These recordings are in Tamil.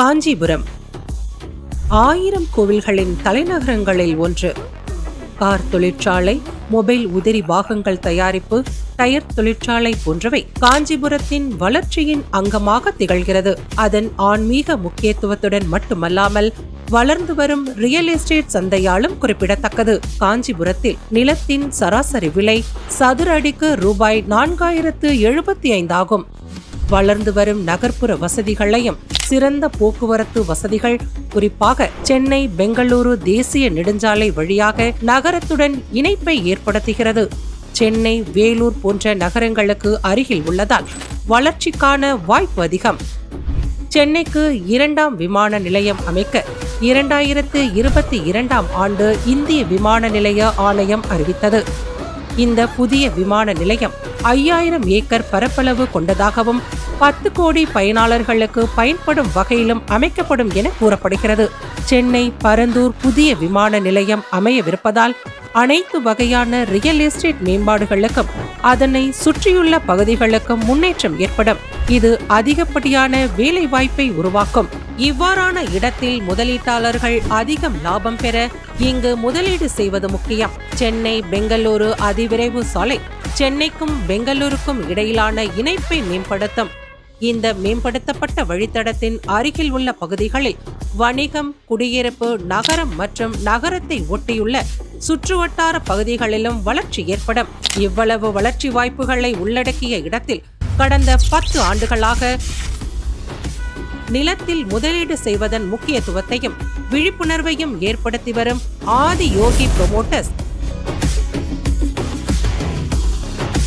காஞ்சிபுரம் 1000 கோவில்களின் தலைநகரங்களில் ஒன்று. கார் தொழிற்சாலை, மொபைல் உதிரி பாகங்கள் தயாரிப்பு, டயர் தொழிற்சாலை போன்றவை காஞ்சிபுரத்தின் வளர்ச்சியின் அங்கமாக திகழ்கிறது. அதன் ஆன்மீக முக்கியத்துவத்துடன் மட்டுமல்லாமல் வளர்ந்து வரும் ரியல் எஸ்டேட் சந்தையாலும் குறிப்பிடத்தக்கது. காஞ்சிபுரத்தில் நிலத்தின் சராசரி விலை சதுர அடிக்கு ரூபாய் 4075 ஆகும். வளர்ந்து வரும் நகர்ப்புற வசதிகளையும் சிறந்த போக்குவரத்து வசதிகள், குறிப்பாக சென்னை பெங்களூரு தேசிய நெடுஞ்சாலை வழியாக நகரத்துடன் இணைப்பை ஏற்படுத்துகிறது. சென்னை, வேலூர் போன்ற நகரங்களுக்கு அருகில் உள்ளதால் வளர்ச்சிக்கான வாய்ப்பு அதிகம். சென்னைக்கு 2ஆம் விமான நிலையம் அமைக்க 2022ஆம் ஆண்டு இந்திய விமான நிலைய ஆணையம் அறிவித்தது. இந்த புதிய விமான நிலையம் 5000 ஏக்கர் பரப்பளவு கொண்டதாகவும் 10 கோடி பயனாளர்களுக்கு பயன்படும் வகையிலும் அமைக்கப்படும் என கூறப்படுகிறது. சென்னை பரந்தூர் புதிய விமான நிலையம் அமையவிருப்பதால் அனைத்து வகையான ரியல் எஸ்டேட் மேம்பாடுகளுக்கும் அதனை சுற்றியுள்ள பகுதிகளுக்கும் முன்னேற்றம் ஏற்படும். இது அதிகப்படியான வேலை வாய்ப்பை உருவாக்கும். இவ்வாறான இடத்தில் முதலீட்டாளர்கள் அதிகம் லாபம் பெற இங்கு முதலீடு செய்வது முக்கியம். சென்னை பெங்களூரு அதிவிரைவு சாலை சென்னைக்கும் பெங்களூருக்கும் இடையிலான இணைப்பை மேம்படுத்தும். இந்த மேம்படுத்தப்பட்ட வழித்தடத்தின் அருகில் உள்ள பகுதிகளில் வணிகம், குடியிருப்பு, நகரம் மற்றும் நகரத்தை ஒட்டியுள்ள சுற்றுவட்டார பகுதிகளிலும் வளர்ச்சி ஏற்படும். இவ்வளவு வளர்ச்சி வாய்ப்புகளை உள்ளடக்கிய இடத்தில் கடந்த 10 ஆண்டுகளாக நிலத்தில் முதலீடு செய்வதன் முக்கியத்துவத்தையும் விழிப்புணர்வையும் ஏற்படுத்தி வரும் ஆதி யோகி புரோமோட்டர்ஸ்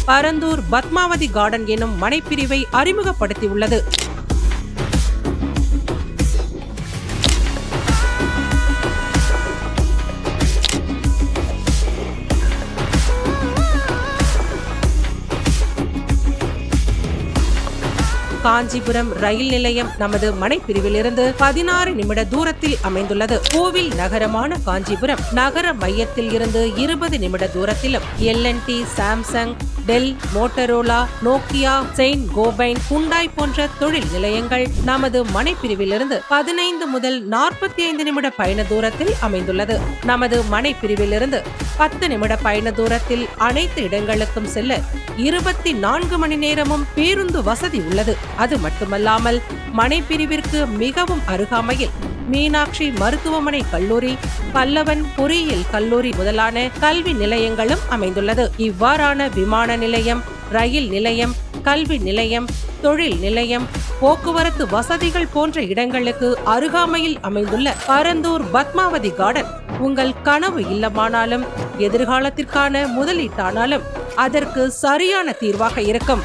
பரந்தூர் பத்மாவதி கார்டன் எனும் மனைப்பிரிவை அறிமுகப்படுத்தியுள்ளது. காஞ்சிபுரம் ரயில் நிலையம் நமது மனைப்பிரிவிலிருந்து 16 நிமிட தூரத்தில் அமைந்துள்ளது. கோவில் நகரமான காஞ்சிபுரம் நகர மையத்தில் இருந்து 20 நிமிட தூரத்திலும் L&T, Samsung, Dell, Motorola, Nokia, Saint Gobain, Hyundai போன்ற தொழில் நிலையங்கள் நமது மனைப்பிரிவிலிருந்து 15 முதல் 45 நிமிட பயண தூரத்தில் அமைந்துள்ளது. நமது மனைப்பிரிவிலிருந்து 10 நிமிட பயண தூரத்தில் அனைத்து இடங்களுக்கும் செல்ல 24 மணி நேரமும் பேருந்து வசதி உள்ளது. அது மட்டுமல்லாமல் மனைப்பிரிவிற்கு மிகவும் அருகாமையில் மீனாட்சி மருத்துவமனை கல்லூரி, பல்லவன் பொறியியல் கல்லூரி முதலான கல்வி நிலையங்களும் அமைந்துள்ளது. இவ்வாறான விமான நிலையம், ரயில் நிலையம், கல்வி நிலையம், தொழில் நிலையம், போக்குவரத்து வசதிகள் போன்ற இடங்களுக்கு அருகாமையில் அமைந்துள்ள பரந்தூர் பத்மாவதி கார்டன் உங்கள் கனவு இல்லமானாலும் எதிர்காலத்திற்கான முதலீட்டானாலும் அதற்கு சரியான தீர்வாக இருக்கும்.